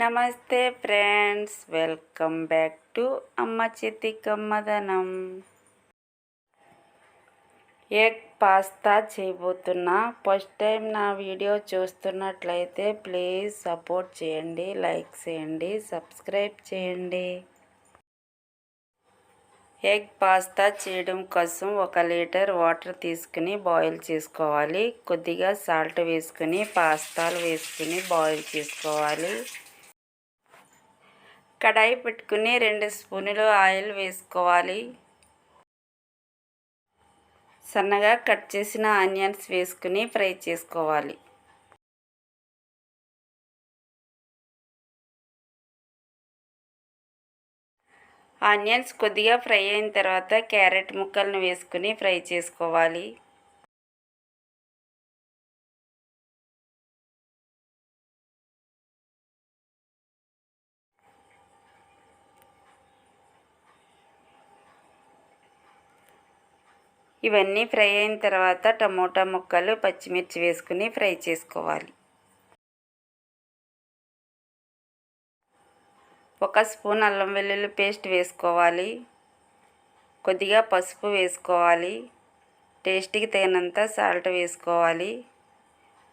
నమస్తే friends, welcome back to అమ్మ చేతి కమ్మదనం. ఎగ్ పాస్తా చేయబోతున్నా. ఫస్ట్ టైం నా వీడియో చూస్తున్నట్లయితే ప్లీజ్ సపోర్ట్ చేయండి, లైక్ చేయండి, సబ్స్క్రైబ్ చేయండి. ఎగ్ పాస్తా చేయడం కోసం 1 లీటర్ వాటర్ తీసుకుని బాయిల్ చేసుకోవాలి. కొద్దిగా సాల్ట్ వేసుకుని పాస్తాలు వేసుకుని బాయిల్ చేసుకోవాలి. కడాయి పెట్టుకుని 2 స్పూన్లు ఆయిల్ వేసుకోవాలి. సన్నగా కట్ చేసిన ఆనియన్స్ వేసుకుని ఫ్రై చేసుకోవాలి. ఆనియన్స్ కొద్దిగా ఫ్రై అయిన తర్వాత క్యారెట్ ముక్కలను వేసుకుని ఫ్రై చేసుకోవాలి. ఇవన్నీ ఫ్రై అయిన తర్వాత టమోటా ముక్కలు, పచ్చిమిర్చి వేసుకుని ఫ్రై చేసుకోవాలి. 1 స్పూన్ అల్లం వెల్లుల్లి పేస్ట్ వేసుకోవాలి. కొద్దిగా పసుపు వేసుకోవాలి. టేస్ట్కి తగినంత సాల్ట్ వేసుకోవాలి.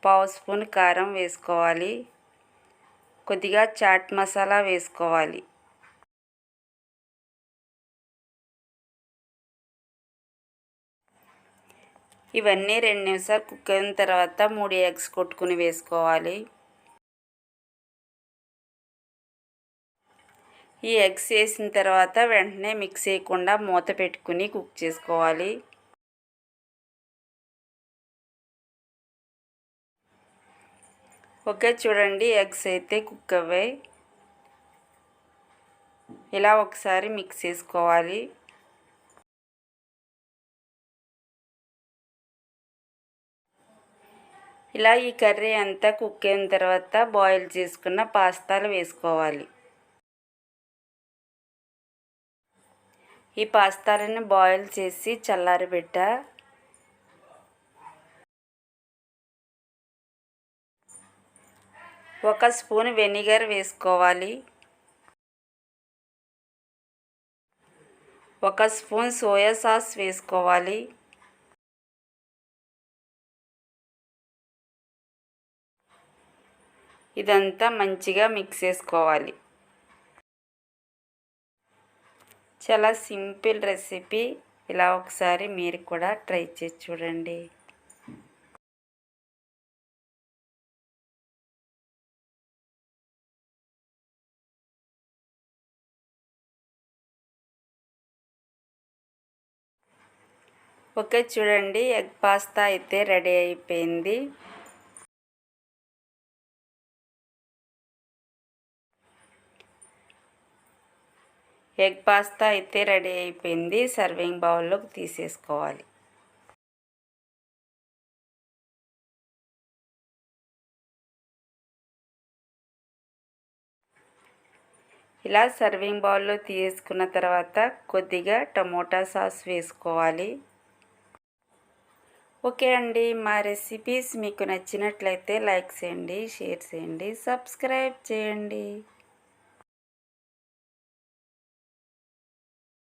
1/2 స్పూన్ కారం వేసుకోవాలి. కొద్దిగా చాట్ మసాలా వేసుకోవాలి. ఇవన్నీ 2 నిమిషాలు కుక్ అయిన తర్వాత 3 ఎగ్స్ కొట్టుకుని వేసుకోవాలి. ఈ ఎగ్స్ వేసిన తర్వాత వెంటనే మిక్స్ చేయకుండా మూత పెట్టుకుని కుక్ చేసుకోవాలి. ఓకే, చూడండి ఎగ్స్ అయితే కుక్ అవ్వాయి. ఇలా ఒకసారి మిక్స్ చేసుకోవాలి. ఇలా ఈ కర్రీ అంతా కుక్ అయిన తర్వాత బాయిల్ చేసుకున్న పాస్తాలు వేసుకోవాలి. ఈ పాస్తాలను బాయిల్ చేసి చల్లారబెట్ట. 1 స్పూన్ వెనిగర్ వేసుకోవాలి. 1 స్పూన్ సోయా సాస్ వేసుకోవాలి. ఇదంతా మంచిగా మిక్స్ చేసుకోవాలి. చాలా సింపుల్ రెసిపీ. ఇలా ఒకసారి మీరు కూడా ట్రై చేసి చూడండి. ఓకే, చూడండి ఎగ్ పాస్తా అయితే రెడీ అయిపోయింది. ఎగ్ పాస్తా అయితే రెడీ అయిపోయింది. సర్వింగ్ బౌల్లోకి తీసేసుకోవాలి. ఇలా సర్వింగ్ బౌల్లో తీసుకున్న తర్వాత కొద్దిగా టమోటా సాస్ వేసుకోవాలి. ఓకే అండి, మా రెసిపీస్ మీకు నచ్చినట్లయితే లైక్ చేయండి, షేర్ చేయండి, సబ్స్క్రైబ్ చేయండి.